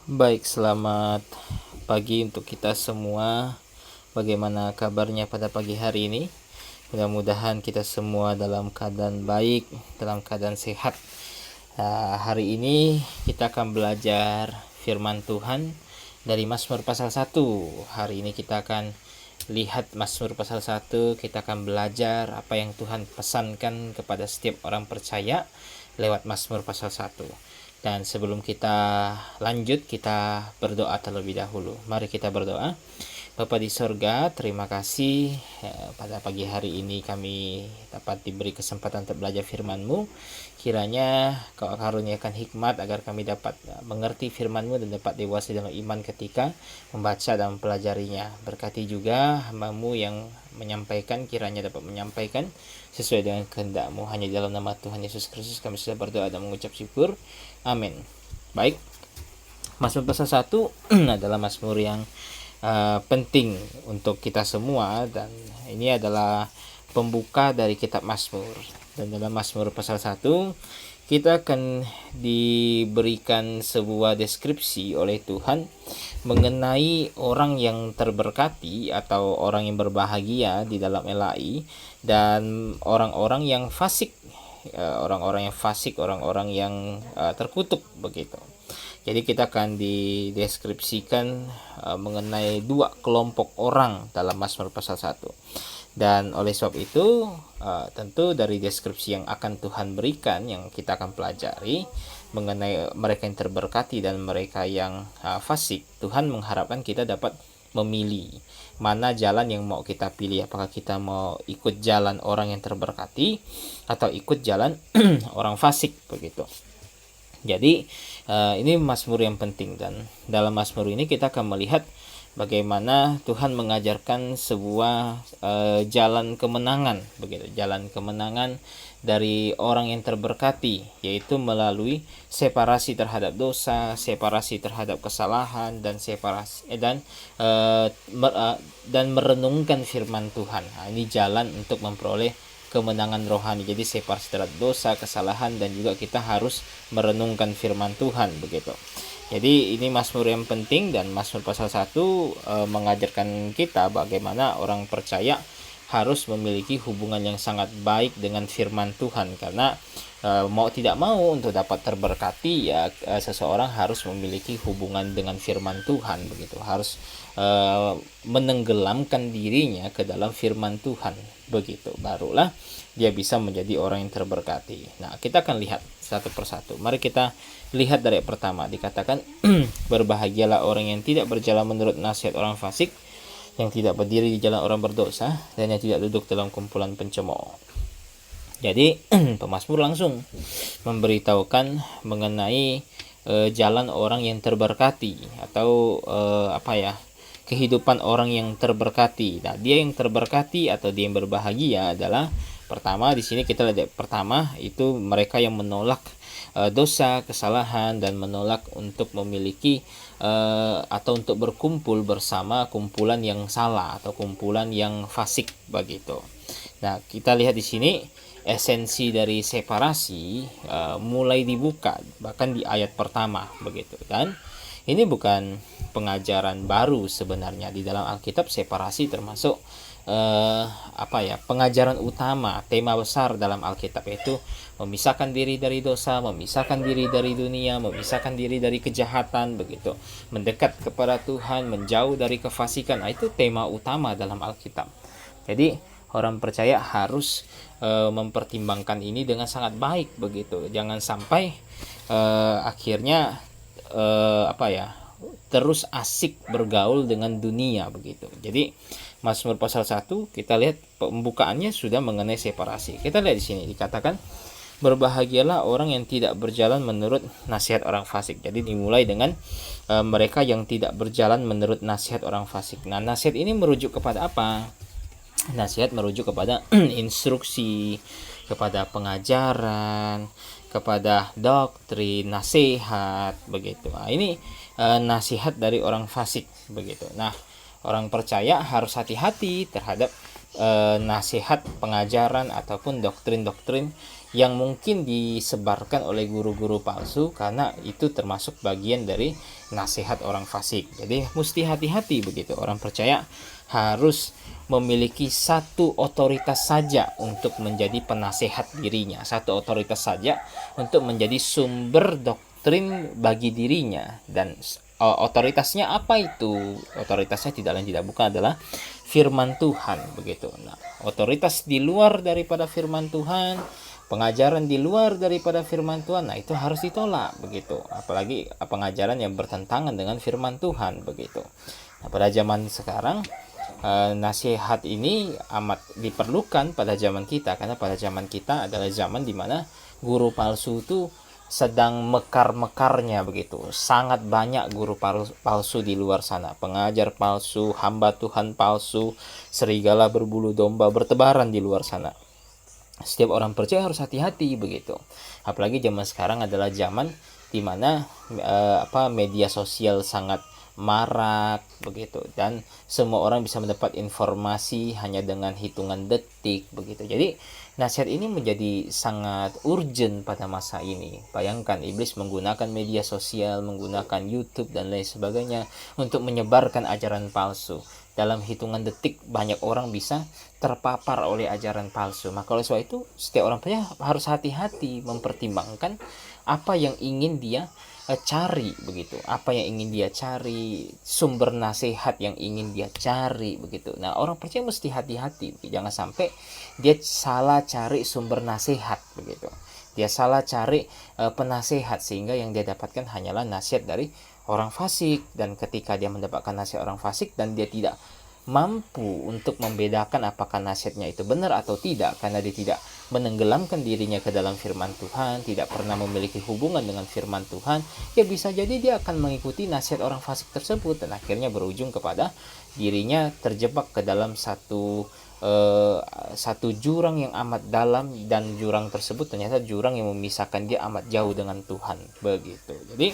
Baik, selamat pagi untuk kita semua. Bagaimana kabarnya pada pagi hari ini? Mudah-mudahan kita semua dalam keadaan baik, dalam keadaan sehat. Hari ini kita akan belajar firman Tuhan dari Mazmur pasal 1. Hari ini kita akan lihat Mazmur pasal 1, kita akan belajar apa yang Tuhan pesankan kepada setiap orang percaya lewat Mazmur pasal 1. Dan sebelum kita lanjut, kita berdoa terlebih dahulu. Mari kita berdoa. Bapa di sorga, terima kasih pada pagi hari ini kami dapat diberi kesempatan untuk belajar firman-Mu. Kiranya Kau karuniakan hikmat agar kami dapat mengerti firman-Mu dan dapat dewasa dalam iman ketika membaca dan mempelajarinya. Berkati juga hamba-Mu yang menyampaikan, kiranya dapat menyampaikan sesuai dengan kehendak-Mu. Hanya dalam nama Tuhan Yesus Kristus kami sudah berdoa dan mengucap syukur. Amin. Baik, Mazmur pasal 1 adalah Mazmur yang penting untuk kita semua, dan ini adalah pembuka dari kitab Mazmur. Dan dalam Mazmur pasal 1 kita akan diberikan sebuah deskripsi oleh Tuhan mengenai orang yang terberkati atau orang yang berbahagia di dalam LAI, dan orang-orang yang fasik, orang-orang yang terkutuk begitu. Jadi kita akan dideskripsikan mengenai dua kelompok orang dalam Mazmur pasal 1. Dan oleh sebab itu tentu dari deskripsi yang akan Tuhan berikan, yang kita akan pelajari mengenai mereka yang terberkati dan mereka yang fasik, Tuhan mengharapkan kita dapat memilih mana jalan yang mau kita pilih. Apakah kita mau ikut jalan orang yang terberkati atau ikut jalan orang fasik begitu. Jadi ini Mazmur yang penting, dan dalam Mazmur ini kita akan melihat bagaimana Tuhan mengajarkan sebuah jalan kemenangan begitu, jalan kemenangan dari orang yang terberkati, yaitu melalui separasi terhadap dosa, separasi terhadap kesalahan, dan dan merenungkan firman Tuhan. Ini jalan untuk memperoleh kemenangan rohani. Jadi separasi terhadap dosa, kesalahan, dan juga kita harus merenungkan firman Tuhan begitu. Jadi ini Mazmur yang penting, dan Mazmur pasal 1 mengajarkan kita bagaimana orang percaya harus memiliki hubungan yang sangat baik dengan firman Tuhan, karena mau tidak mau untuk dapat terberkati ya seseorang harus memiliki hubungan dengan firman Tuhan begitu, harus menenggelamkan dirinya ke dalam firman Tuhan begitu, barulah dia bisa menjadi orang yang terberkati. Nah, kita akan lihat satu persatu. Mari kita lihat dari pertama, dikatakan berbahagialah orang yang tidak berjalan menurut nasihat orang fasik, yang tidak berdiri di jalan orang berdosa, dan yang tidak duduk dalam kumpulan pencemooh. Jadi pemazmur langsung memberitahukan mengenai jalan orang yang terberkati, atau kehidupan orang yang terberkati. Nah, dia yang terberkati atau dia yang berbahagia adalah, pertama di sini kita lihat, pertama itu mereka yang menolak dosa, kesalahan, dan menolak untuk memiliki atau untuk berkumpul bersama kumpulan yang salah atau kumpulan yang fasik begitu. Nah, kita lihat di sini esensi dari separasi mulai dibuka bahkan di ayat pertama begitu. Dan ini bukan pengajaran baru sebenarnya di dalam Alkitab. Separasi termasuk pengajaran utama, tema besar dalam Alkitab, yaitu memisahkan diri dari dosa, memisahkan diri dari dunia, memisahkan diri dari kejahatan begitu, mendekat kepada Tuhan, menjauh dari kefasikan. Nah, itu tema utama dalam Alkitab. Jadi orang percaya harus mempertimbangkan ini dengan sangat baik begitu. Jangan sampai akhirnya terus asik bergaul dengan dunia begitu. Jadi Mazmur pasal 1 kita lihat pembukaannya sudah mengenai separasi. Kita lihat di sini dikatakan berbahagialah orang yang tidak berjalan menurut nasihat orang fasik. Jadi dimulai dengan mereka yang tidak berjalan menurut nasihat orang fasik. Nah, nasihat ini merujuk kepada apa? Nasihat merujuk kepada instruksi, kepada pengajaran, kepada doktrin, nasihat begitu. Nah, ini nasihat dari orang fasik begitu. Nah, orang percaya harus hati-hati terhadap nasihat, pengajaran ataupun doktrin-doktrin yang mungkin disebarkan oleh guru-guru palsu, karena itu termasuk bagian dari nasihat orang fasik. Jadi mesti hati-hati begitu. Orang percaya harus memiliki satu otoritas saja untuk menjadi penasehat dirinya, satu otoritas saja untuk menjadi sumber doktrin bagi dirinya. Dan otoritasnya apa itu? Otoritasnya tidak lain tidak bukan adalah firman Tuhan begitu. Nah, otoritas di luar daripada firman Tuhan, pengajaran di luar daripada firman Tuhan, nah itu harus ditolak begitu. Apalagi pengajaran yang bertentangan dengan firman Tuhan begitu. Nah, pada zaman sekarang nasihat ini amat diperlukan pada zaman kita, karena pada zaman kita adalah zaman di mana guru palsu itu sedang mekar-mekarnya begitu. Sangat banyak guru palsu di luar sana, pengajar palsu, hamba Tuhan palsu, serigala berbulu domba bertebaran di luar sana. Setiap orang percaya harus hati-hati begitu. Apalagi zaman sekarang adalah zaman di mana media sosial sangat marak begitu, dan semua orang bisa mendapat informasi hanya dengan hitungan detik begitu. Jadi nasihat ini menjadi sangat urgent pada masa ini. Bayangkan iblis menggunakan media sosial, menggunakan YouTube dan lain sebagainya untuk menyebarkan ajaran palsu. Dalam hitungan detik banyak orang bisa terpapar oleh ajaran palsu. Maka oleh sebab itu setiap orang percaya harus hati-hati mempertimbangkan apa yang ingin dia cari begitu, apa yang ingin dia cari, sumber nasihat yang ingin dia cari begitu. Nah, orang percaya mesti hati-hati, jangan sampai dia salah cari sumber nasihat begitu. Dia salah cari penasehat, sehingga yang dia dapatkan hanyalah nasihat dari orang fasik. Dan ketika dia mendapatkan nasihat orang fasik dan dia tidak mampu untuk membedakan apakah nasihatnya itu benar atau tidak, karena dia tidak menenggelamkan dirinya ke dalam firman Tuhan, tidak pernah memiliki hubungan dengan firman Tuhan, ya bisa jadi dia akan mengikuti nasihat orang fasik tersebut, dan akhirnya berujung kepada dirinya terjebak ke dalam satu jurang yang amat dalam, dan jurang tersebut ternyata jurang yang memisahkan dia amat jauh dengan Tuhan begitu. Jadi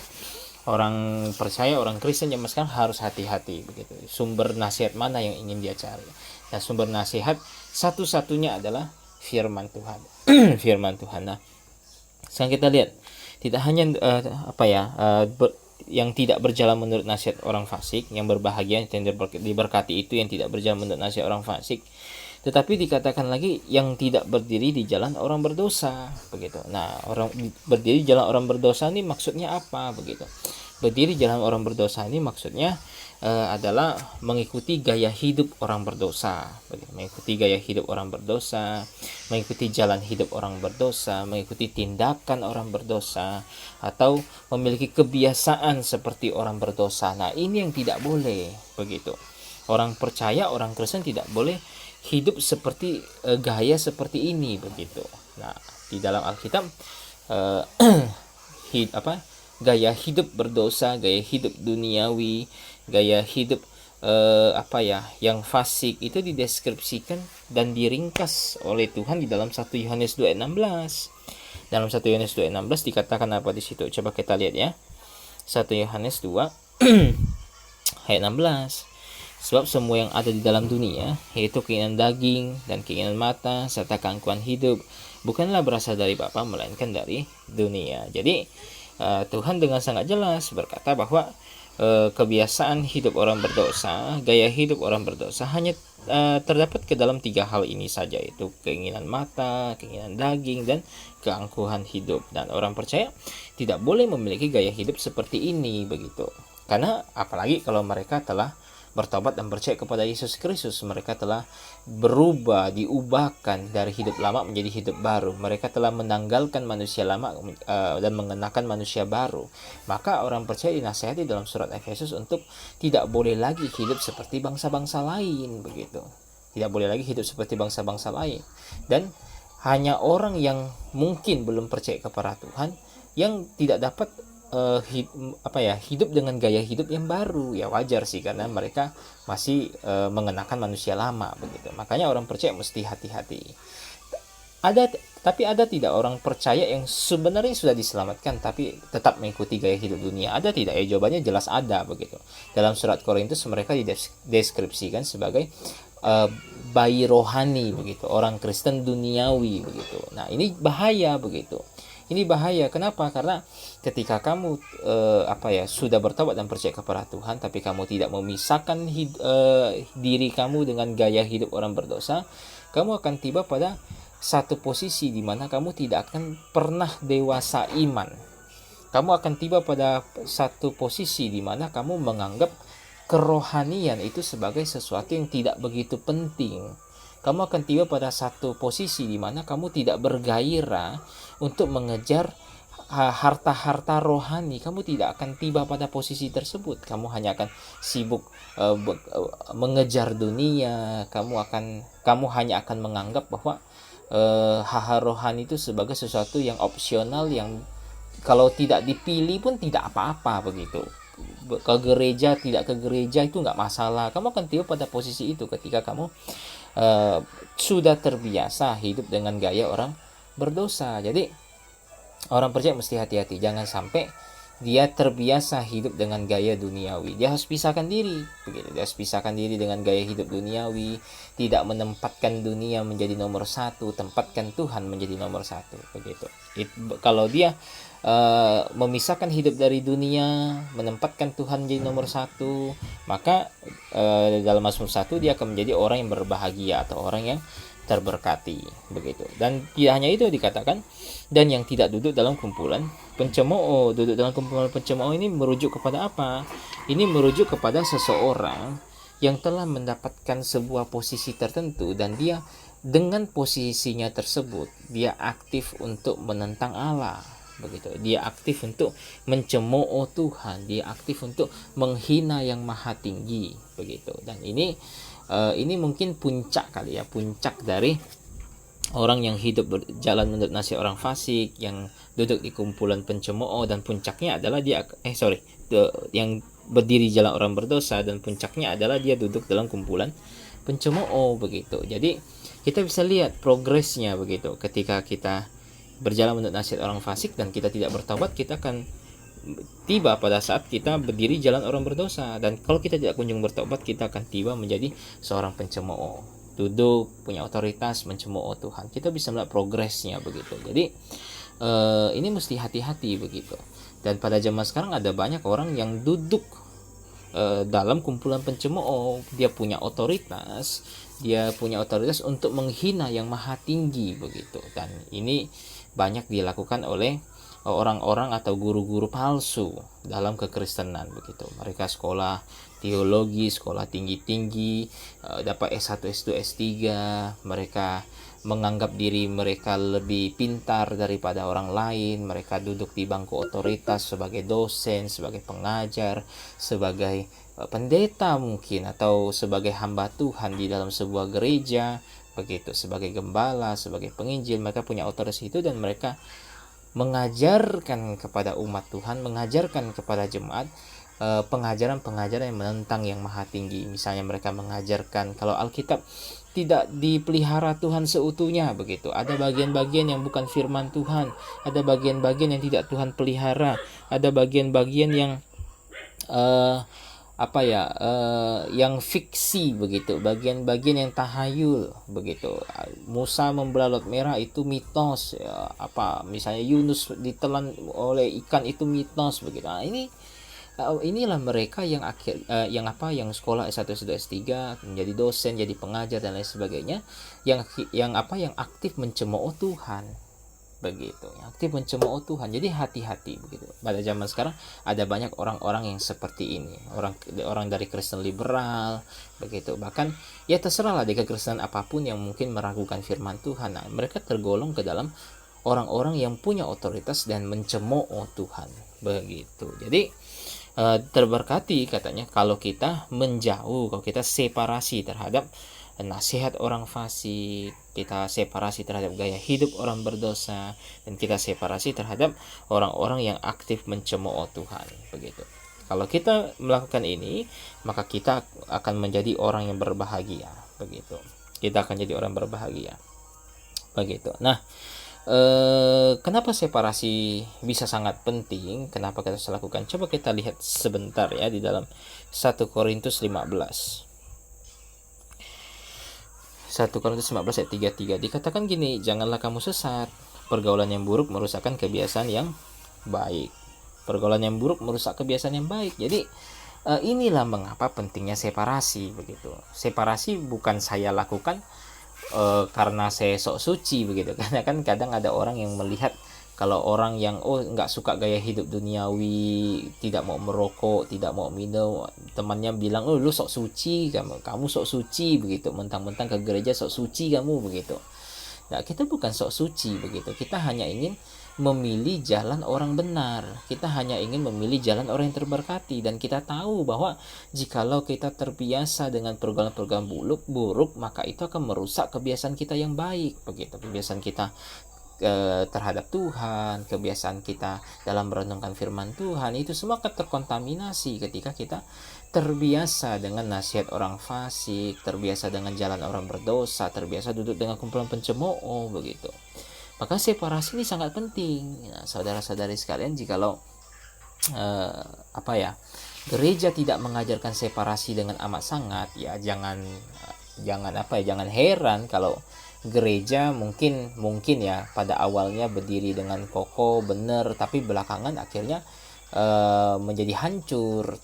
orang percaya, orang Kristen zaman sekarang harus hati-hati begitu. Sumber nasihat mana yang ingin dia cari? Nah, sumber nasihat satu-satunya adalah firman Tuhan. Firman Tuhan. Nah, sekarang kita lihat, tidak hanya yang tidak berjalan menurut nasihat orang fasik, yang berbahagia, yang diberkati itu yang tidak berjalan menurut nasihat orang fasik. Tetapi dikatakan lagi yang tidak berdiri di jalan orang berdosa begitu. Nah, orang berdiri di jalan orang berdosa ini maksudnya apa begitu? Berdiri di jalan orang berdosa ini maksudnya adalah mengikuti gaya hidup orang berdosa begitu. Mengikuti gaya hidup orang berdosa, mengikuti jalan hidup orang berdosa, mengikuti tindakan orang berdosa, atau memiliki kebiasaan seperti orang berdosa. Nah, ini yang tidak boleh begitu. Orang percaya, orang Kristen tidak boleh hidup seperti gaya seperti ini begitu. Nah, di dalam Alkitab gaya hidup berdosa, gaya hidup duniawi, gaya hidup yang fasik itu dideskripsikan dan diringkas oleh Tuhan di dalam 1 Yohanes 2:16. Dalam 1 Yohanes 2:16 dikatakan apa di situ? Coba kita lihat ya. 1 Yohanes 2 ayat 16. Sebab semua yang ada di dalam dunia, yaitu keinginan daging dan keinginan mata serta keangkuhan hidup, bukanlah berasal dari Bapa, melainkan dari dunia. Jadi Tuhan dengan sangat jelas berkata bahwa kebiasaan hidup orang berdosa, gaya hidup orang berdosa hanya terdapat ke dalam 3 hal ini saja, yaitu keinginan mata, keinginan daging, dan keangkuhan hidup. Dan orang percaya tidak boleh memiliki gaya hidup seperti ini begitu. Karena apalagi kalau mereka telah bertobat dan percaya kepada Yesus Kristus, mereka telah berubah, diubahkan dari hidup lama menjadi hidup baru. Mereka telah menanggalkan manusia lama dan mengenakan manusia baru. Maka orang percaya dinasihati dalam surat Efesus untuk tidak boleh lagi hidup seperti bangsa-bangsa lain begitu. Tidak boleh lagi hidup seperti bangsa-bangsa lain. Dan hanya orang yang mungkin belum percaya kepada Tuhan yang tidak dapat hidup dengan gaya hidup yang baru. Ya wajar sih, karena mereka masih mengenakan manusia lama begitu. Makanya orang percaya mesti hati-hati. Tapi ada tidak orang percaya yang sebenarnya sudah diselamatkan tapi tetap mengikuti gaya hidup dunia? Ada tidak? Jawabannya jelas ada begitu. Dalam surat Korintus mereka dideskripsikan sebagai uh, bayi rohani begitu, orang Kristen duniawi begitu. Nah, ini bahaya begitu. Ini bahaya. Kenapa? Karena ketika kamu sudah bertobat dan percaya kepada Tuhan, tapi kamu tidak memisahkan diri kamu dengan gaya hidup orang berdosa, kamu akan tiba pada satu posisi di mana kamu tidak akan pernah dewasa iman. Kamu akan tiba pada satu posisi di mana kamu menganggap kerohanian itu sebagai sesuatu yang tidak begitu penting. Kamu akan tiba pada satu posisi di mana kamu tidak bergairah untuk mengejar harta-harta rohani. Kamu tidak akan tiba pada posisi tersebut. Kamu hanya akan sibuk mengejar dunia. Kamu hanya akan menganggap bahwa hal-hal rohani itu sebagai sesuatu yang opsional, yang kalau tidak dipilih pun tidak apa-apa begitu. Ke gereja, tidak ke gereja itu nggak masalah. Kamu akan tiba pada posisi itu ketika kamu sudah terbiasa hidup dengan gaya orang berdosa. Jadi orang percaya mesti hati-hati, jangan sampai dia terbiasa hidup dengan gaya duniawi. Dia harus pisahkan diri begitu. Dia harus pisahkan diri dengan gaya hidup duniawi, tidak menempatkan dunia menjadi nomor satu, tempatkan Tuhan menjadi nomor satu begitu. Kalau dia memisahkan hidup dari dunia, menempatkan Tuhan menjadi nomor satu, maka dalam Mazmur 1 dia akan menjadi orang yang berbahagia atau orang yang terberkati begitu. Dan tidak hanya itu dikatakan, dan yang tidak duduk dalam kumpulan pencemooh. Duduk dalam kumpulan pencemooh ini merujuk kepada apa? Ini merujuk kepada seseorang yang telah mendapatkan sebuah posisi tertentu, dan dia dengan posisinya tersebut dia aktif untuk menentang Allah begitu. Dia aktif untuk mencemooh Tuhan, dia aktif untuk menghina yang maha tinggi begitu. Dan ini mungkin puncak kali ya, puncak dari orang yang hidup berjalan menurut nasihat orang fasik, yang duduk di kumpulan pencemooh, dan puncaknya adalah yang berdiri jalan orang berdosa, dan puncaknya adalah dia duduk dalam kumpulan pencemooh begitu. Jadi kita bisa lihat progresnya begitu. Ketika kita berjalan menurut nasihat orang fasik dan kita tidak bertobat, kita akan tiba pada saat kita berdiri jalan orang berdosa. Dan kalau kita tidak kunjung bertobat, kita akan tiba menjadi seorang pencemooh, duduk punya otoritas mencemooh Tuhan. Kita bisa melihat progresnya begitu. Jadi ini mesti hati-hati begitu. Dan pada zaman sekarang ada banyak orang yang duduk dalam kumpulan pencemooh. Dia punya otoritas untuk menghina yang maha tinggi begitu. Dan ini banyak dilakukan oleh orang-orang atau guru-guru palsu dalam kekristenan begitu. Mereka sekolah teologi, sekolah tinggi-tinggi, dapat S1, S2, S3, mereka menganggap diri mereka lebih pintar daripada orang lain. Mereka duduk di bangku otoritas sebagai dosen, sebagai pengajar, sebagai pendeta mungkin, atau sebagai hamba Tuhan di dalam sebuah gereja begitu, sebagai gembala, sebagai penginjil. Mereka punya otoritas itu, dan mereka mengajarkan kepada umat Tuhan, mengajarkan kepada jemaat pengajaran-pengajaran yang menentang yang maha tinggi. Misalnya mereka mengajarkan kalau Alkitab tidak dipelihara Tuhan seutuhnya begitu. Ada bagian-bagian yang bukan firman Tuhan, ada bagian-bagian yang tidak Tuhan pelihara, ada bagian-bagian yang yang fiksi begitu, bagian-bagian yang tahayul begitu. Musa membelah Laut Merah itu mitos ya, misalnya Yunus ditelan oleh ikan itu mitos begitu. Nah, inilah mereka yang sekolah S1, S2, S3, menjadi dosen, jadi pengajar dan lain sebagainya, yang aktif mencemooh Tuhan begitu, yang aktif mencemooh Tuhan. Jadi hati-hati begitu. Pada zaman sekarang ada banyak orang-orang yang seperti ini, orang dari Kristen liberal begitu. Bahkan ya terserahlah di kekristenan apapun yang mungkin meragukan firman Tuhan. Nah, mereka tergolong ke dalam orang-orang yang punya otoritas dan mencemooh Tuhan begitu. Jadi terberkati katanya kalau kita menjauh, kalau kita separasi terhadap nasihat orang fasik, kita separasi terhadap gaya hidup orang berdosa, dan kita separasi terhadap orang-orang yang aktif mencemooh Tuhan begitu. Kalau kita melakukan ini, maka kita akan menjadi orang yang berbahagia begitu. Kita akan jadi orang berbahagia begitu. Nah, kenapa separasi bisa sangat penting? Kenapa kita harus lakukan? Coba kita lihat sebentar ya di dalam 1 Korintus 15. 1 Korintus 15 ayat 33 dikatakan gini, janganlah kamu sesat, pergaulan yang buruk merusakkan kebiasaan yang baik. Pergaulan yang buruk merusak kebiasaan yang baik. Jadi inilah mengapa pentingnya separasi begitu. Separasi bukan saya lakukan karena saya sok suci begitu. Karena kan kadang ada orang yang melihat kalau orang yang nggak suka gaya hidup duniawi, tidak mau merokok, tidak mau minum, temannya bilang lu sok suci, kamu sok suci begitu, mentang-mentang ke gereja sok suci kamu begitu. Nah, kita bukan sok suci begitu. Kita hanya ingin memilih jalan orang benar. Kita hanya ingin memilih jalan orang yang terberkati, dan kita tahu bahwa jikalau kita terbiasa dengan pergaulan-pergaulan buruk, maka itu akan merusak kebiasaan kita yang baik begitu. Kebiasaan kita terhadap Tuhan, kebiasaan kita dalam merenungkan firman Tuhan, itu semua akan terkontaminasi ketika kita terbiasa dengan nasihat orang fasik, terbiasa dengan jalan orang berdosa, terbiasa duduk dengan kumpulan pencemooh begitu. Maka separasi ini sangat penting. Nah, saudara-saudari sekalian, jikalau gereja tidak mengajarkan separasi dengan amat sangat, ya jangan heran kalau gereja mungkin ya pada awalnya berdiri dengan kokoh benar, tapi belakangan akhirnya menjadi hancur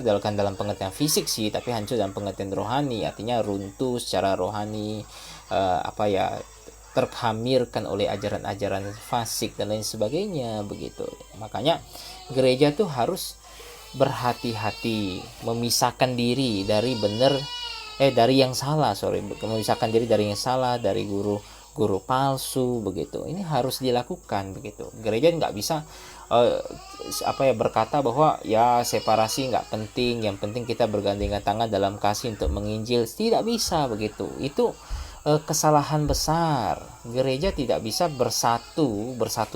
dalam pengertian fisik sih, tapi hancur dalam pengertian rohani, artinya runtuh secara rohani, terkhamirkan oleh ajaran-ajaran fasik dan lain sebagainya begitu. Makanya gereja tuh harus berhati-hati memisahkan diri dari yang salah, memisahkan diri dari yang salah, dari guru palsu begitu. Ini harus dilakukan begitu. Gereja nggak bisa berkata bahwa ya separasi nggak penting, yang penting kita bergandengan tangan dalam kasih untuk menginjil. Tidak bisa begitu. Itu kesalahan besar. Gereja tidak bisa bersatu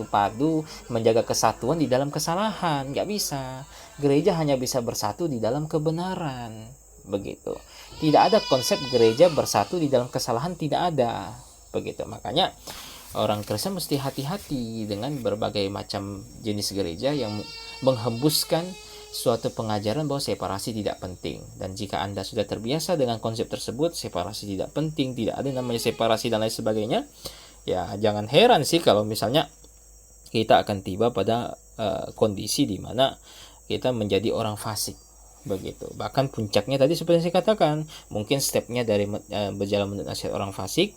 padu menjaga kesatuan di dalam kesalahan, nggak bisa. Gereja hanya bisa bersatu di dalam kebenaran begitu. Tidak ada konsep gereja bersatu di dalam kesalahan, tidak ada begitu. Makanya orang Kristen mesti hati-hati dengan berbagai macam jenis gereja yang menghembuskan suatu pengajaran bahwa separasi tidak penting. Dan jika Anda sudah terbiasa dengan konsep tersebut, separasi tidak penting, tidak ada namanya separasi dan lain sebagainya, ya jangan heran sih kalau misalnya kita akan tiba pada kondisi di mana kita menjadi orang fasik begitu. Bahkan puncaknya tadi seperti yang saya katakan, mungkin stepnya dari berjalan menurut nasihat orang fasik,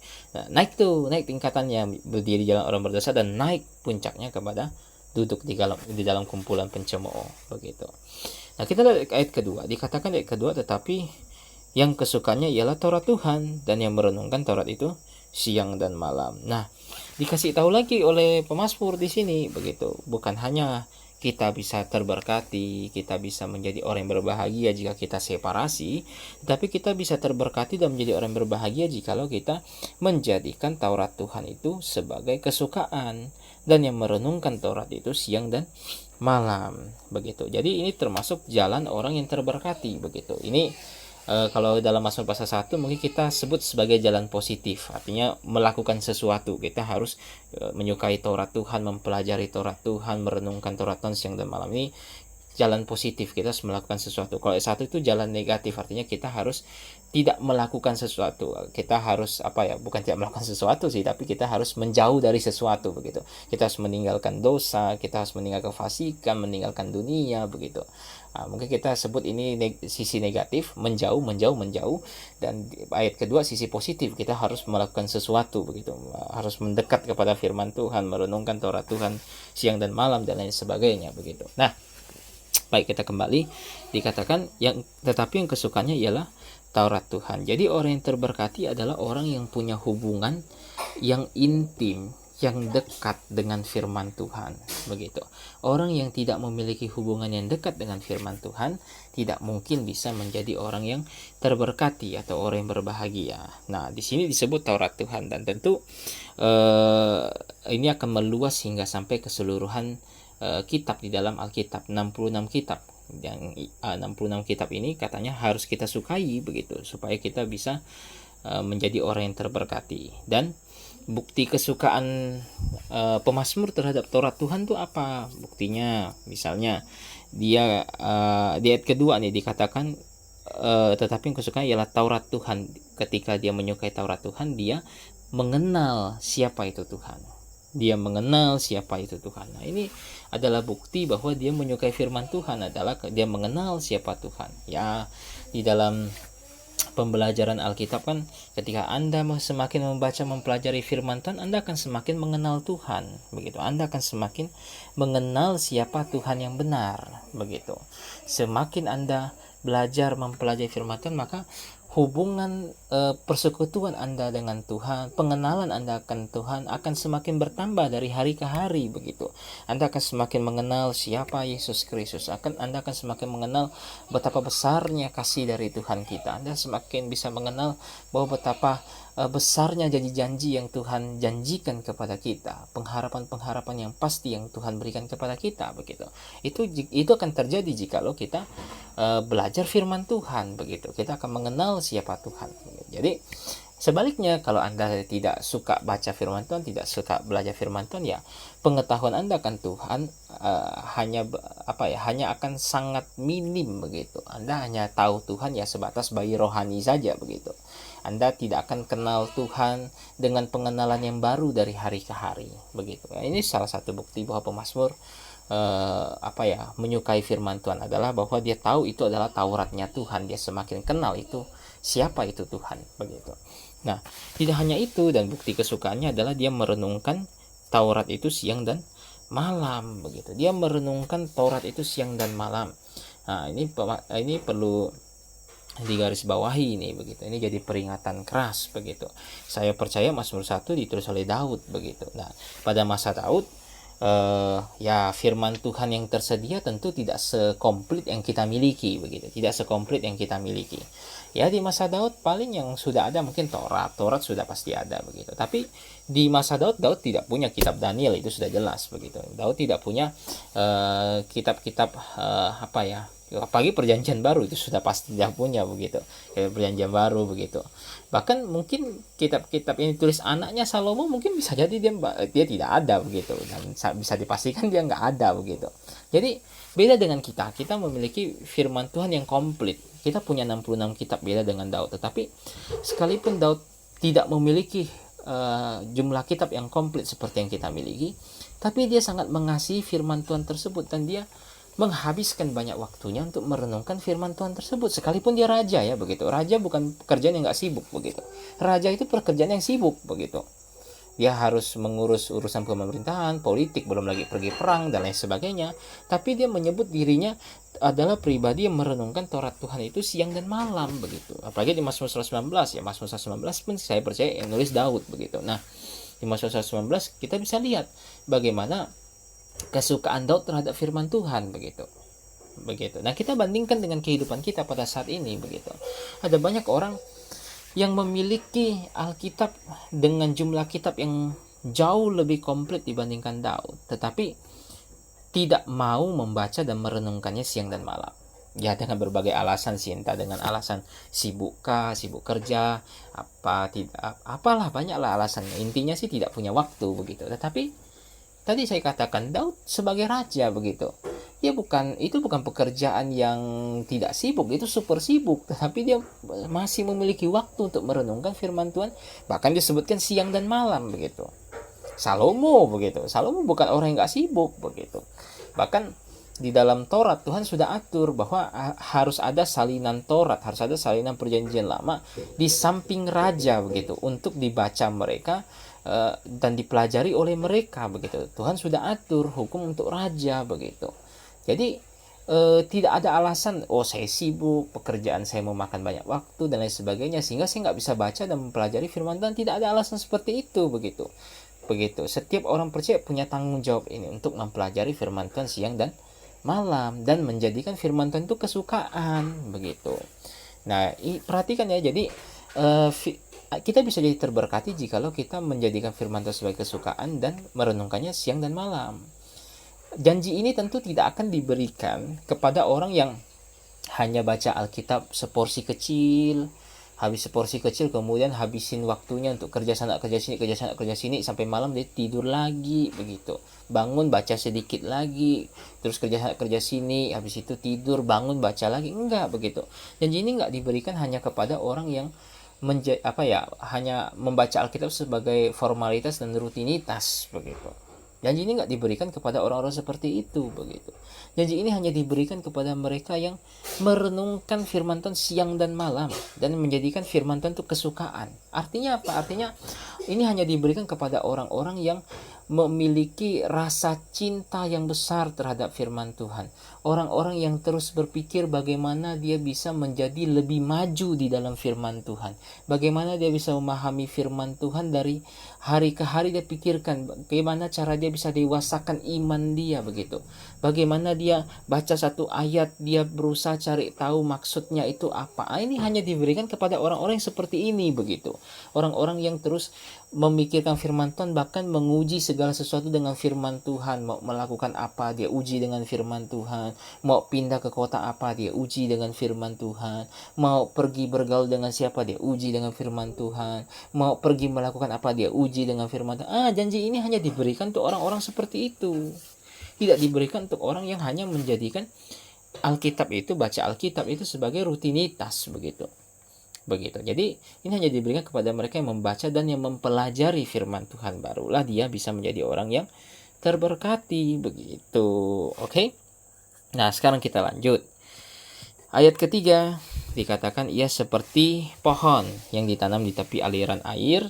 naik tingkatannya berdiri jalan orang berdosa, dan naik puncaknya kepada duduk di dalam kumpulan pencemooh begitu. Nah, kita lihat ayat kedua. Dikatakan ayat kedua, tetapi yang kesukaannya ialah Taurat Tuhan, dan yang merenungkan Taurat itu siang dan malam. Nah, dikasih tahu lagi oleh pemazmur di sini begitu. Bukan hanya kita bisa terberkati, kita bisa menjadi orang yang berbahagia jika kita separasi, tetapi kita bisa terberkati dan menjadi orang yang berbahagia jikalau kita menjadikan Taurat Tuhan itu sebagai kesukaan, dan yang merenungkan Taurat itu siang dan malam begitu. Jadi ini termasuk jalan orang yang terberkati begitu. Ini kalau dalam Mazmur pasal 1 mungkin kita sebut sebagai jalan positif, artinya melakukan sesuatu. Kita harus menyukai Taurat Tuhan, mempelajari Taurat Tuhan, merenungkan Taurat Tuhan siang dan malam. Ini jalan positif, kita harus melakukan sesuatu. Kalau satu itu jalan negatif, artinya kita harus tidak melakukan sesuatu. Kita harus bukan tidak melakukan sesuatu sih, tapi kita harus menjauh dari sesuatu begitu. Kita harus meninggalkan dosa, kita harus meninggalkan kefasikan, meninggalkan dunia begitu. Mungkin kita sebut ini sisi negatif, menjauh. Dan ayat kedua sisi positif, kita harus melakukan sesuatu begitu, harus mendekat kepada firman Tuhan, merenungkan Taurat Tuhan siang dan malam dan lain sebagainya begitu. Nah, baik, kita kembali. Dikatakan tetapi yang kesukaannya ialah Taurat Tuhan. Jadi orang yang terberkati adalah orang yang punya hubungan yang intim, yang dekat dengan firman Tuhan begitu. Orang yang tidak memiliki hubungan yang dekat dengan firman Tuhan tidak mungkin bisa menjadi orang yang terberkati atau orang yang berbahagia. Nah, di sini disebut Taurat Tuhan, dan tentu ini akan meluas hingga sampai keseluruhan kitab di dalam Alkitab, 66 kitab. Yang 66 kitab ini katanya harus kita sukai begitu, supaya kita bisa menjadi orang yang terberkati. Dan bukti kesukaan pemazmur terhadap Taurat Tuhan itu apa? Buktinya misalnya dia di ayat kedua nih dikatakan tetapi yang kusukai ialah Taurat Tuhan. Ketika dia menyukai Taurat Tuhan, dia mengenal siapa itu Tuhan. Dia mengenal siapa itu Tuhan. Nah, ini adalah bukti bahwa dia menyukai firman Tuhan, adalah dia mengenal siapa Tuhan. Ya, di dalam pembelajaran Alkitab kan, ketika Anda semakin membaca mempelajari firman Tuhan, Anda akan semakin mengenal Tuhan, begitu. Anda akan semakin mengenal siapa Tuhan yang benar, begitu. Semakin Anda belajar mempelajari firman Tuhan, maka hubungan persekutuan Anda dengan Tuhan, pengenalan Anda akan Tuhan akan semakin bertambah dari hari ke hari, begitu. Anda akan semakin mengenal siapa Yesus Kristus, Anda akan semakin mengenal betapa besarnya kasih dari Tuhan kita. Anda semakin bisa mengenal bahwa betapa besarnya janji-janji yang Tuhan janjikan kepada kita, pengharapan-pengharapan yang pasti yang Tuhan berikan kepada kita, begitu. Itu akan terjadi jikalau kita belajar firman Tuhan, begitu. Kita akan mengenal siapa Tuhan. Jadi sebaliknya, kalau Anda tidak suka baca firman Tuhan, tidak suka belajar firman Tuhan, ya pengetahuan Anda akan Tuhan hanya akan sangat minim, begitu. Anda hanya tahu Tuhan ya sebatas bayi rohani saja, begitu. Anda tidak akan kenal Tuhan dengan pengenalan yang baru dari hari ke hari, begitu. Ini salah satu bukti bahwa pemazmur menyukai firman Tuhan adalah bahwa dia tahu itu adalah Tauratnya Tuhan. Dia semakin kenal itu siapa itu Tuhan, begitu. Nah, tidak hanya itu, dan bukti kesukaannya adalah dia merenungkan Taurat itu siang dan malam, begitu. Dia merenungkan Taurat itu siang dan malam. Nah, ini perlu digarisbawahi ini, begitu. Ini jadi peringatan keras, begitu. Saya percaya Mazmur 1 ditulis oleh Daud, begitu. Nah, pada masa Daud firman Tuhan yang tersedia tentu tidak sekomplit yang kita miliki, begitu. Tidak sekomplit yang kita miliki. Ya, di masa Daud paling yang sudah ada mungkin Taurat sudah pasti ada, begitu. Tapi di masa Daud tidak punya kitab Daniel, itu sudah jelas, begitu. Daud tidak punya kitab-kitab apalagi perjanjian baru, itu sudah pasti tidak punya, begitu. Perjanjian baru, begitu. Bahkan mungkin kitab-kitab ini tulis anaknya Salomo, mungkin bisa jadi dia tidak ada, begitu, dan bisa dipastikan dia nggak ada, begitu. Jadi beda dengan kita memiliki firman Tuhan yang komplit. Kita punya 66 kitab, beda dengan Daud. Tetapi sekalipun Daud tidak memiliki jumlah kitab yang komplit seperti yang kita miliki, tapi dia sangat mengasihi firman Tuhan tersebut, dan dia menghabiskan banyak waktunya untuk merenungkan firman Tuhan tersebut. Sekalipun dia raja, ya, begitu. Raja bukan pekerjaan yang nggak sibuk, begitu. Raja itu pekerjaan yang sibuk, begitu. Dia harus mengurus urusan pemerintahan, politik, belum lagi pergi perang dan lain sebagainya. Tapi dia menyebut dirinya adalah pribadi yang merenungkan Taurat Tuhan itu siang dan malam, begitu. Apalagi di Mazmur 119, ya, Mazmur 119 pun saya percaya yang nulis Daud, begitu. Nah, di Mazmur 119 kita bisa lihat bagaimana kesukaan Daud terhadap firman Tuhan, begitu. Nah, kita bandingkan dengan kehidupan kita pada saat ini, begitu. Ada banyak orang yang memiliki Alkitab dengan jumlah kitab yang jauh lebih komplit dibandingkan Daud, tetapi tidak mau membaca dan merenungkannya siang dan malam. Ya, dengan berbagai alasan sih, entah dengan alasan sibuk kerja, apalah, banyaklah alasannya. Intinya sih tidak punya waktu, begitu. Tetapi tadi saya katakan Daud sebagai raja, begitu. Itu bukan pekerjaan yang tidak sibuk, itu super sibuk, tapi dia masih memiliki waktu untuk merenungkan firman Tuhan. Bahkan disebutkan siang dan malam, begitu. Salomo, begitu. Salomo bukan orang yang nggak sibuk, begitu. Bahkan di dalam Taurat Tuhan sudah atur bahwa harus ada salinan Taurat, harus ada salinan perjanjian lama di samping raja, begitu, untuk dibaca mereka dan dipelajari oleh mereka, begitu. Tuhan sudah atur hukum untuk raja, begitu. Jadi tidak ada alasan saya sibuk, pekerjaan saya memakan banyak waktu dan lain sebagainya sehingga saya nggak bisa baca dan mempelajari firman Tuhan. Tidak ada alasan seperti itu, begitu. Setiap orang percaya punya tanggung jawab ini untuk mempelajari firman Tuhan siang dan malam dan menjadikan firman Tuhan itu kesukaan, begitu. Nah, perhatikan ya, jadi kita bisa jadi terberkati jikalau kita menjadikan firman Tuhan sebagai kesukaan dan merenungkannya siang dan malam. Janji ini tentu tidak akan diberikan kepada orang yang hanya baca Alkitab seporsi kecil, habis seporsi kecil kemudian habisin waktunya untuk kerja sana kerja sini kerja sana kerja sini sampai malam dia tidur lagi begitu. Bangun baca sedikit lagi, terus kerja sana kerja sini, habis itu tidur, bangun baca lagi. Enggak begitu. Janji ini enggak diberikan hanya kepada orang yang hanya membaca Alkitab sebagai formalitas dan rutinitas begitu. Janji ini nggak diberikan kepada orang-orang seperti itu begitu. Janji ini hanya diberikan kepada mereka yang merenungkan firman Tuhan siang dan malam dan menjadikan firman Tuhan itu kesukaan. Artinya apa? Artinya ini hanya diberikan kepada orang-orang yang memiliki rasa cinta yang besar terhadap firman Tuhan. Orang-orang yang terus berpikir bagaimana dia bisa menjadi lebih maju di dalam firman Tuhan. Bagaimana dia bisa memahami firman Tuhan dari hari ke hari, dia pikirkan bagaimana cara dia bisa dewasakan iman dia begitu. Bagaimana dia baca satu ayat, dia berusaha cari tahu maksudnya itu apa. Ini hanya diberikan kepada orang-orang yang seperti ini begitu. Orang-orang yang terus memikirkan firman Tuhan, bahkan menguji segala sesuatu dengan firman Tuhan. Mau melakukan apa, dia uji dengan firman Tuhan. Mau pindah ke kota apa, dia uji dengan firman Tuhan. Mau pergi bergaul dengan siapa, dia uji dengan firman Tuhan. Mau pergi melakukan apa, dia uji dengan firman Tuhan. Janji ini hanya diberikan untuk orang-orang seperti itu. Tidak diberikan untuk orang yang hanya menjadikan Alkitab itu, baca Alkitab itu sebagai rutinitas begitu. Jadi ini hanya diberikan kepada mereka yang membaca dan yang mempelajari firman Tuhan, barulah dia bisa menjadi orang yang terberkati begitu. Oke? Nah, sekarang kita lanjut. Ayat ketiga dikatakan ia seperti pohon yang ditanam di tepi aliran air,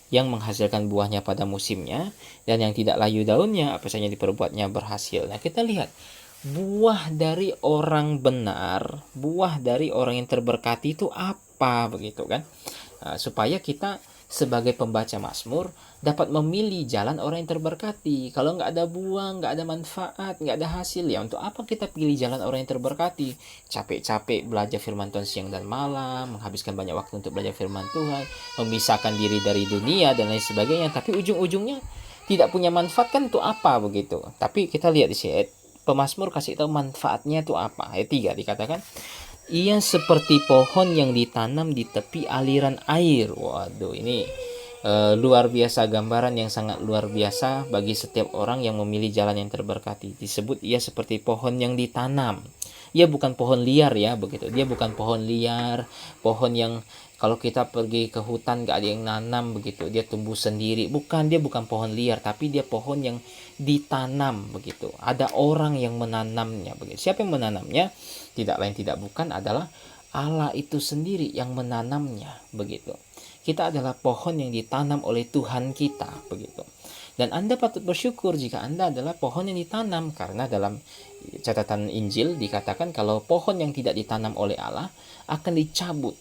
yang menghasilkan buahnya pada musimnya, dan yang tidak layu daunnya, apa saja diperbuatnya berhasil. Nah, kita lihat buah dari orang benar, buah dari orang yang terberkati itu apa begitu kan? Supaya kita sebagai pembaca Mazmur dapat memilih jalan orang yang terberkati. Kalau nggak ada buah, nggak ada manfaat, nggak ada hasil, ya untuk apa kita pilih jalan orang yang terberkati? Capek-capek belajar firman Tuhan siang dan malam, menghabiskan banyak waktu untuk belajar firman Tuhan, memisahkan diri dari dunia dan lain sebagainya, tapi ujung-ujungnya tidak punya manfaat, kan untuk apa begitu? Tapi kita lihat di sini pemazmur kasih tahu manfaatnya itu apa. Ayat 3 dikatakan ia seperti pohon yang ditanam di tepi aliran air. Waduh, ini luar biasa, gambaran yang sangat luar biasa bagi setiap orang yang memilih jalan yang terberkati. Disebut ia seperti pohon yang ditanam. Ia bukan pohon liar ya begitu. Dia bukan pohon liar, pohon yang kalau kita pergi ke hutan gak ada yang nanam begitu, dia tumbuh sendiri. Bukan, dia bukan pohon liar, tapi dia pohon yang ditanam begitu. Ada orang yang menanamnya begitu. Siapa yang menanamnya? Tidak lain tidak bukan adalah Allah itu sendiri yang menanamnya begitu. Kita adalah pohon yang ditanam oleh Tuhan kita begitu. Dan Anda patut bersyukur jika Anda adalah pohon yang ditanam, karena dalam catatan Injil dikatakan kalau pohon yang tidak ditanam oleh Allah akan dicabut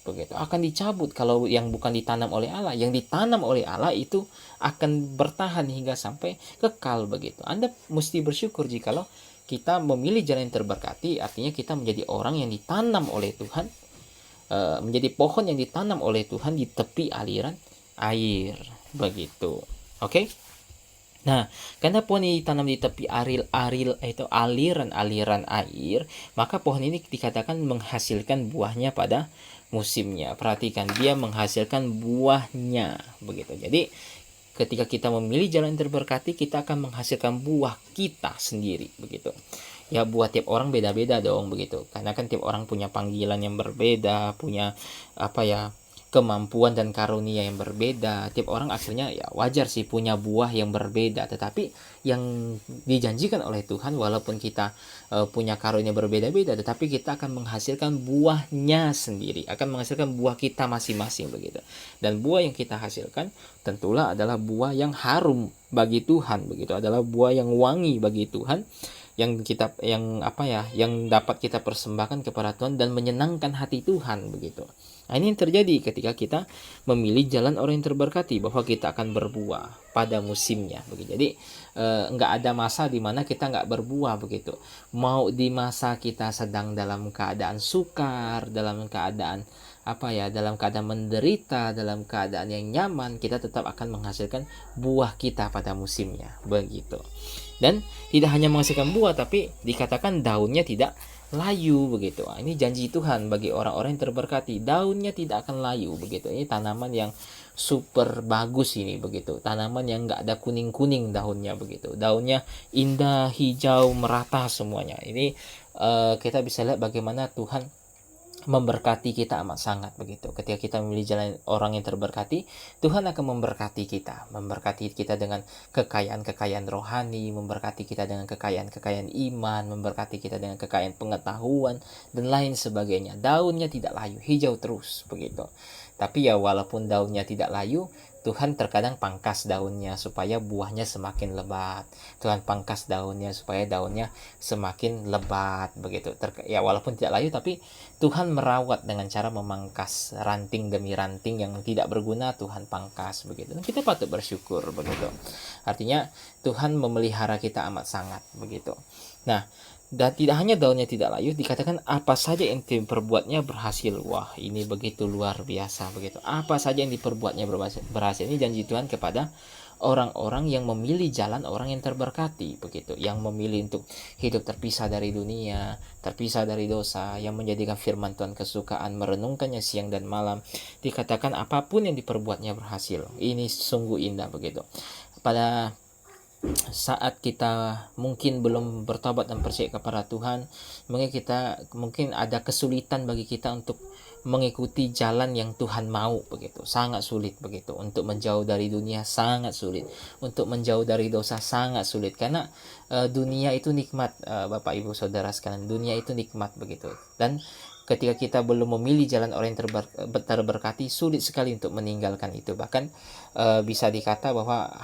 begitu, akan dicabut. Kalau yang bukan ditanam oleh Allah, yang ditanam oleh Allah itu akan bertahan hingga sampai kekal begitu. Anda mesti bersyukur jikalau kita memilih jalan yang terberkati, artinya kita menjadi orang yang ditanam oleh Tuhan, menjadi pohon yang ditanam oleh Tuhan di tepi aliran air begitu. Oke? Nah, karena pohon ini ditanam di tepi aliran-aliran air, maka pohon ini dikatakan menghasilkan buahnya pada musimnya. Perhatikan, dia menghasilkan buahnya begitu. Jadi ketika kita memilih jalan yang terberkati, kita akan menghasilkan buah kita sendiri begitu. Ya, buah tiap orang beda-beda dong begitu. Karena kan tiap orang punya panggilan yang berbeda, punya kemampuan dan karunia yang berbeda. Tiap orang akhirnya ya wajar sih punya buah yang berbeda. Tetapi yang dijanjikan oleh Tuhan, walaupun kita punya karunia berbeda-beda, tetapi kita akan menghasilkan buahnya sendiri, akan menghasilkan buah kita masing-masing begitu. Dan buah yang kita hasilkan tentulah adalah buah yang harum bagi Tuhan begitu, adalah buah yang wangi bagi Tuhan, yang dapat kita persembahkan kepada Tuhan dan menyenangkan hati Tuhan begitu. Nah, ini yang terjadi ketika kita memilih jalan orang yang terberkati, bahwa kita akan berbuah pada musimnya begitu. Jadi nggak ada masa di mana kita nggak berbuah begitu. Mau di masa kita sedang dalam keadaan sukar, dalam keadaan dalam keadaan menderita, dalam keadaan yang nyaman, kita tetap akan menghasilkan buah kita pada musimnya, begitu. Dan tidak hanya menghasilkan buah, tapi dikatakan daunnya tidak layu, begitu. Ini janji Tuhan bagi orang-orang yang terberkati, daunnya tidak akan layu, begitu. Ini tanaman yang super bagus ini, begitu. Tanaman yang nggak ada kuning-kuning daunnya, begitu. Daunnya indah, hijau, merata semuanya. Ini kita bisa lihat bagaimana Tuhan memberkati kita amat sangat, begitu. Ketika kita memilih jalan orang yang terberkati, Tuhan akan memberkati kita dengan kekayaan-kekayaan rohani, memberkati kita dengan kekayaan-kekayaan iman, memberkati kita dengan kekayaan pengetahuan dan lain sebagainya. Daunnya tidak layu, hijau terus, begitu. Tapi ya walaupun daunnya tidak layu, Tuhan terkadang pangkas daunnya supaya buahnya semakin lebat. Tuhan pangkas daunnya supaya daunnya semakin lebat, begitu. Ya walaupun tidak layu, tapi Tuhan merawat dengan cara memangkas ranting demi ranting yang tidak berguna. Tuhan pangkas, begitu. Dan kita patut bersyukur, begitu. Artinya Tuhan memelihara kita amat sangat, begitu. Nah, dan tidak hanya daunnya tidak layu, dikatakan apa saja yang diperbuatnya berhasil. Wah, ini begitu luar biasa, begitu. Apa saja yang diperbuatnya berhasil. Ini janji Tuhan kepada orang-orang yang memilih jalan orang yang terberkati, begitu. Yang memilih untuk hidup terpisah dari dunia, terpisah dari dosa, yang menjadikan firman Tuhan kesukaan, merenungkannya siang dan malam. Dikatakan apapun yang diperbuatnya berhasil. Ini sungguh indah, begitu. Pada saat kita mungkin belum bertobat dan percaya kepada Tuhan, mungkin ada kesulitan bagi kita untuk mengikuti jalan yang Tuhan mau, begitu. Sangat sulit, begitu. Untuk menjauh dari dunia sangat sulit. Untuk menjauh dari dosa sangat sulit, karena dunia itu nikmat, Bapak Ibu Saudara sekalian. Dunia itu nikmat, begitu. Dan ketika kita belum memilih jalan orang yang terberkati, sulit sekali untuk meninggalkan itu. Bahkan bisa dikata bahwa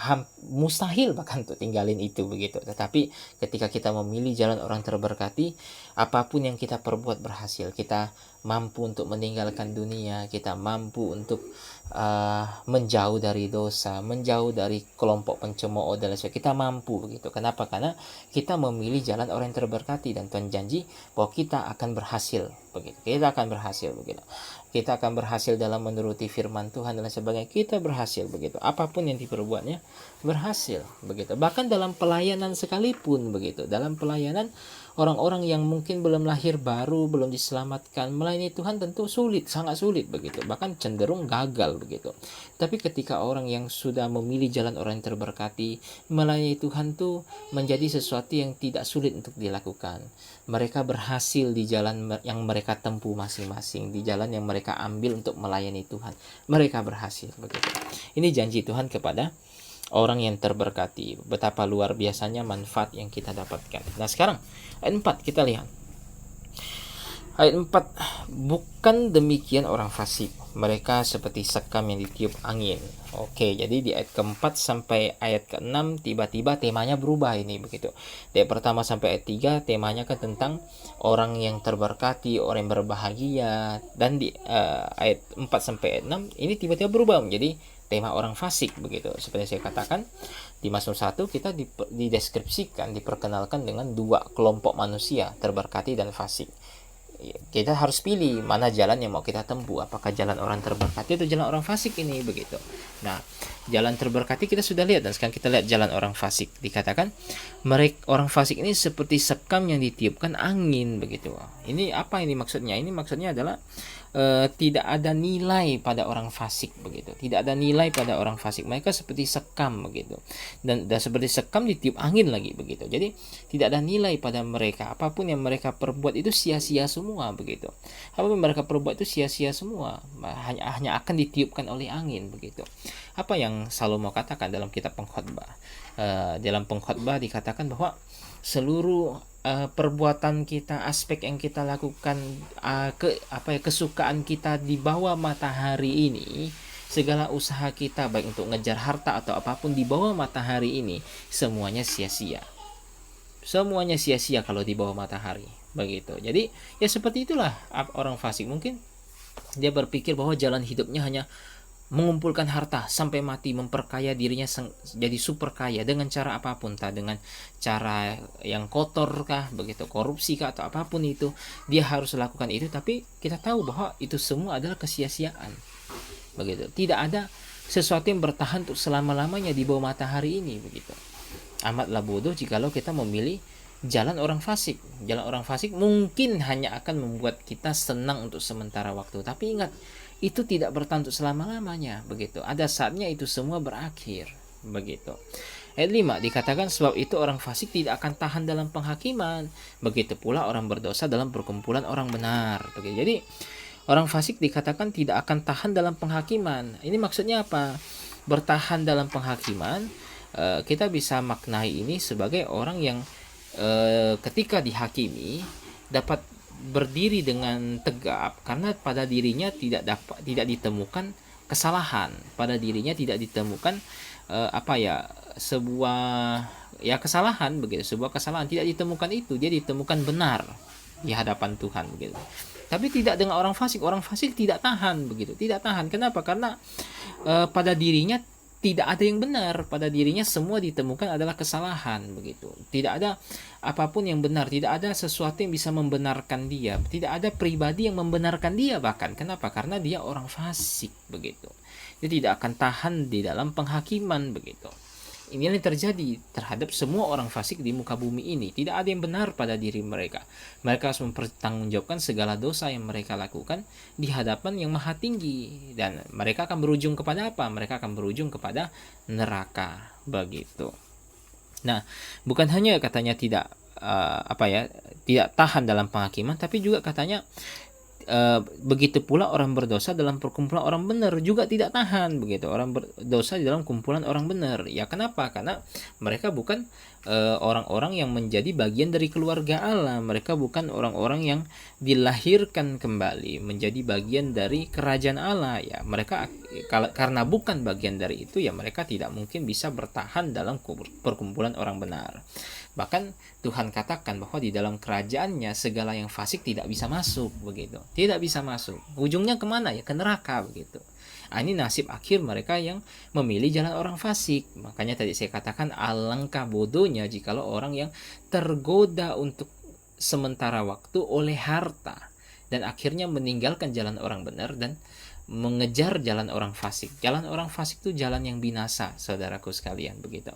mustahil bahkan untuk tinggalin itu, begitu. Tetapi ketika kita memilih jalan orang terberkati, apapun yang kita perbuat berhasil. Kita mampu untuk meninggalkan dunia, kita mampu untuk menjauh dari dosa, menjauh dari kelompok pencemooh dan lain sebagainya. Kita mampu, begitu. Kenapa? Karena kita memilih jalan orang yang terberkati, dan Tuhan janji bahwa kita akan berhasil, begitu. Kita akan berhasil, begitu. Kita akan berhasil dalam menuruti firman Tuhan dan lain sebagainya. Kita berhasil, begitu. Apapun yang diperbuatnya berhasil, begitu. Bahkan dalam pelayanan sekalipun, begitu. Dalam pelayanan, orang-orang yang mungkin belum lahir baru, belum diselamatkan, melayani Tuhan tentu sulit, sangat sulit, begitu. Bahkan cenderung gagal, begitu. Tapi ketika orang yang sudah memilih jalan orang yang terberkati, melayani Tuhan tuh menjadi sesuatu yang tidak sulit untuk dilakukan. Mereka berhasil di jalan yang mereka tempuh masing-masing, di jalan yang mereka ambil untuk melayani Tuhan. Mereka berhasil, begitu. Ini janji Tuhan kepada orang yang terberkati. Betapa luar biasanya manfaat yang kita dapatkan. Nah, sekarang ayat 4 kita lihat. Ayat 4, bukan demikian orang fasik, mereka seperti sekam yang ditiup angin. Oke, jadi di ayat keempat sampai ayat ke-6 tiba-tiba temanya berubah ini, begitu. Di ayat pertama sampai ayat 3 temanya kan tentang orang yang terberkati, orang yang berbahagia. Dan di ayat 4 sampai ayat 6 ini tiba-tiba berubah menjadi tema orang fasik, begitu. Seperti saya katakan, di Mazmur 1 kita dideskripsikan, diperkenalkan dengan dua kelompok manusia, terberkati dan fasik. Kita harus pilih mana jalan yang mau kita tempuh, apakah jalan orang terberkati atau jalan orang fasik ini, begitu. Nah, jalan terberkati kita sudah lihat, dan sekarang kita lihat jalan orang fasik. Dikatakan mereka orang fasik ini seperti sekam yang ditiupkan angin, begitu. Ini apa ini maksudnya? Ini maksudnya adalah tidak ada nilai pada orang fasik, begitu. Tidak ada nilai pada orang fasik. Mereka seperti sekam, begitu. Dan seperti sekam ditiup angin lagi, begitu. Jadi tidak ada nilai pada mereka. Apapun yang mereka perbuat itu sia-sia semua, begitu. Apapun yang mereka perbuat itu sia-sia semua. Hanya akan ditiupkan oleh angin, begitu. Apa yang Salomo katakan dalam kitab Pengkhotbah? Dalam Pengkhotbah dikatakan bahwa seluruh perbuatan kita, aspek yang kita lakukan, kesukaan kita di bawah matahari ini, segala usaha kita baik untuk ngejar harta atau apapun di bawah matahari ini, semuanya sia-sia. Semuanya sia-sia kalau di bawah matahari, begitu. Jadi ya seperti itulah orang fasik. Mungkin dia berpikir bahwa jalan hidupnya hanya mengumpulkan harta sampai mati, memperkaya dirinya jadi super kaya dengan cara apapun, tak dengan cara yang kotor kah, begitu, korupsi kah, atau apapun itu, dia harus lakukan itu. Tapi kita tahu bahwa itu semua adalah kesia-siaan, begitu. Tidak ada sesuatu yang bertahan untuk selama-lamanya di bawah matahari ini, begitu. Amatlah bodoh jikalau kita memilih jalan orang fasik. Jalan orang fasik mungkin hanya akan membuat kita senang untuk sementara waktu, tapi ingat, itu tidak bertahan untuk selama-lamanya, begitu. Ada saatnya itu semua berakhir, begitu. Ayat 5 dikatakan, sebab itu orang fasik tidak akan tahan dalam penghakiman, begitu pula orang berdosa dalam perkumpulan orang benar, begitu. Jadi orang fasik dikatakan tidak akan tahan dalam penghakiman. Ini maksudnya apa? Bertahan dalam penghakiman, kita bisa maknai ini sebagai orang yang ketika dihakimi dapat berdiri dengan tegap karena pada dirinya tidak ditemukan kesalahan, pada dirinya tidak ditemukan sebuah kesalahan, begitu, sebuah kesalahan tidak ditemukan, itu dia ditemukan benar di hadapan Tuhan, begitu. Tapi tidak dengan orang fasik. Orang fasik tidak tahan, begitu, tidak tahan. Kenapa? Karena pada dirinya tidak ada yang benar, pada dirinya semua ditemukan adalah kesalahan, begitu. Tidak ada apapun yang benar, tidak ada sesuatu yang bisa membenarkan dia, tidak ada pribadi yang membenarkan dia bahkan. Kenapa? Karena dia orang fasik, begitu. Dia tidak akan tahan di dalam penghakiman, begitu. Ini yang terjadi terhadap semua orang fasik di muka bumi ini. Tidak ada yang benar pada diri mereka. Mereka harus mempertanggungjawabkan segala dosa yang mereka lakukan di hadapan yang maha tinggi. Dan mereka akan berujung kepada apa? Mereka akan berujung kepada neraka, begitu. Nah, bukan hanya katanya tidak tidak tahan dalam penghakiman, tapi juga katanya begitu pula orang berdosa dalam perkumpulan orang benar juga tidak tahan, begitu. Orang berdosa di dalam kumpulan orang benar, ya kenapa? Karena mereka bukan orang-orang yang menjadi bagian dari keluarga Allah. Mereka bukan orang-orang yang dilahirkan kembali menjadi bagian dari kerajaan Allah, ya. Mereka karena bukan bagian dari itu, ya mereka tidak mungkin bisa bertahan dalam perkumpulan orang benar. Bahkan Tuhan katakan bahwa di dalam kerajaannya segala yang fasik tidak bisa masuk, begitu. Tidak bisa masuk. Ujungnya kemana? Ya ke neraka, begitu. Ini nasib akhir mereka yang memilih jalan orang fasik. Makanya tadi saya katakan alangkah bodohnya jikalau orang yang tergoda untuk sementara waktu oleh harta dan akhirnya meninggalkan jalan orang benar dan mengejar jalan orang fasik. Jalan orang fasik itu jalan yang binasa, saudaraku sekalian, begitu.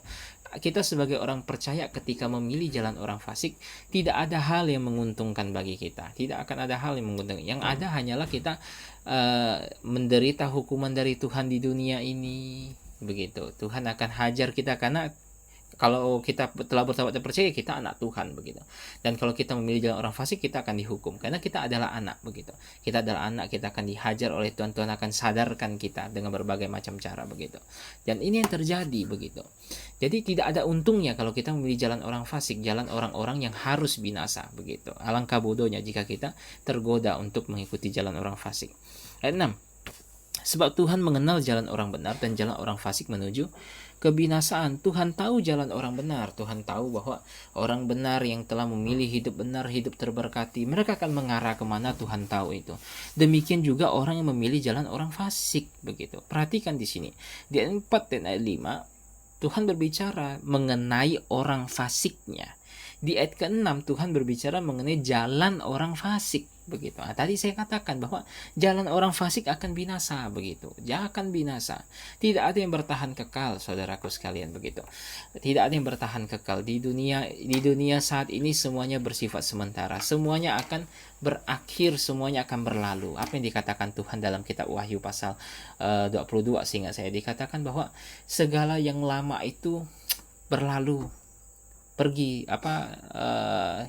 Kita sebagai orang percaya ketika memilih jalan orang fasik, tidak ada hal yang menguntungkan bagi kita. Tidak akan ada hal yang menguntungkan. Yang ada hanyalah kita menderita hukuman dari Tuhan di dunia ini, begitu. Tuhan akan hajar kita karena kalau kita telah bertobat dan percaya, kita anak Tuhan, begitu. Dan kalau kita memilih jalan orang fasik, kita akan dihukum karena kita adalah anak, begitu. Kita adalah anak, kita akan dihajar oleh Tuhan. Tuhan akan sadarkan kita dengan berbagai macam cara, begitu. Dan ini yang terjadi, begitu. Jadi tidak ada untungnya kalau kita memilih jalan orang fasik, jalan orang-orang yang harus binasa, begitu. Alangkah bodohnya jika kita tergoda untuk mengikuti jalan orang fasik. Ayat 6. Sebab Tuhan mengenal jalan orang benar dan jalan orang fasik menuju kebinasaan. Tuhan tahu jalan orang benar. Tuhan tahu bahwa orang benar yang telah memilih hidup benar, hidup terberkati, mereka akan mengarah kemana. Tuhan tahu itu. Demikian juga orang yang memilih jalan orang fasik, begitu. Perhatikan di sini. Di ayat 4 dan ayat 5, Tuhan berbicara mengenai orang fasiknya. Di ayat ke-6 Tuhan berbicara mengenai jalan orang fasik, begitu. Tadi saya katakan bahwa jalan orang fasik akan binasa, begitu. Dia akan binasa. Tidak ada yang bertahan kekal, saudaraku sekalian, begitu. Tidak ada yang bertahan kekal di dunia saat ini. Semuanya bersifat sementara. Semuanya akan berakhir, semuanya akan berlalu. Apa yang dikatakan Tuhan dalam kitab Wahyu pasal 22 seingat saya, dikatakan bahwa segala yang lama itu berlalu, pergi,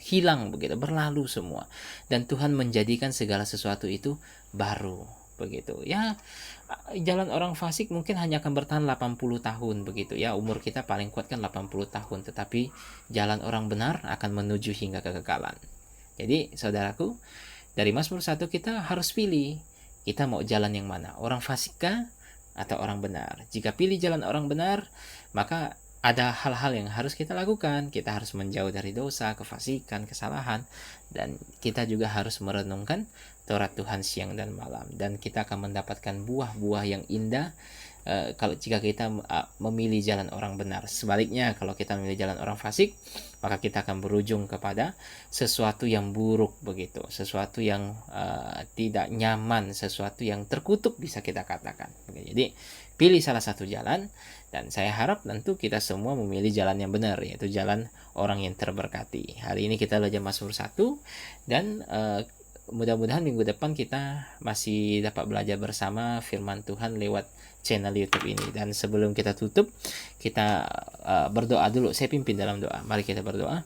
hilang, begitu, berlalu semua, dan Tuhan menjadikan segala sesuatu itu baru, begitu. Ya, jalan orang fasik mungkin hanya akan bertahan 80 tahun, begitu ya. Umur kita paling kuat kan 80 tahun, tetapi jalan orang benar akan menuju hingga kekekalan. Jadi, saudaraku, dari Mazmur 1 kita harus pilih, kita mau jalan yang mana? Orang fasikkah atau orang benar? Jika pilih jalan orang benar, maka ada hal-hal yang harus kita lakukan. Kita harus menjauh dari dosa, kefasikan, kesalahan, dan kita juga harus merenungkan Taurat Tuhan siang dan malam, dan kita akan mendapatkan buah-buah yang indah kalau jika kita memilih jalan orang benar. Sebaliknya, kalau kita memilih jalan orang fasik, maka kita akan berujung kepada sesuatu yang buruk begitu, sesuatu yang tidak nyaman, sesuatu yang terkutuk bisa kita katakan. Jadi pilih salah satu jalan, dan saya harap tentu kita semua memilih jalan yang benar, yaitu jalan orang yang terberkati. Hari ini kita belajar Mazmur 1, dan mudah-mudahan minggu depan kita masih dapat belajar bersama firman Tuhan lewat channel YouTube ini. Dan sebelum kita tutup, kita berdoa dulu. Saya pimpin dalam doa. Mari kita berdoa.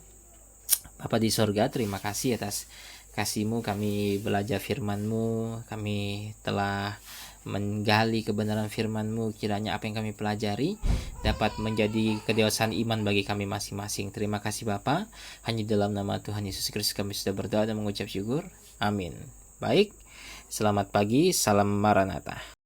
Bapa di sorga, terima kasih atas kasih-Mu, kami belajar firman-Mu, kami telah menggali kebenaran firman-Mu. Kiranya apa yang kami pelajari dapat menjadi kedewasaan iman bagi kami masing-masing. Terima kasih Bapa. Hanya dalam nama Tuhan Yesus Kristus kami sudah berdoa dan mengucap syukur. Amin. Baik, selamat pagi, salam Maranatha.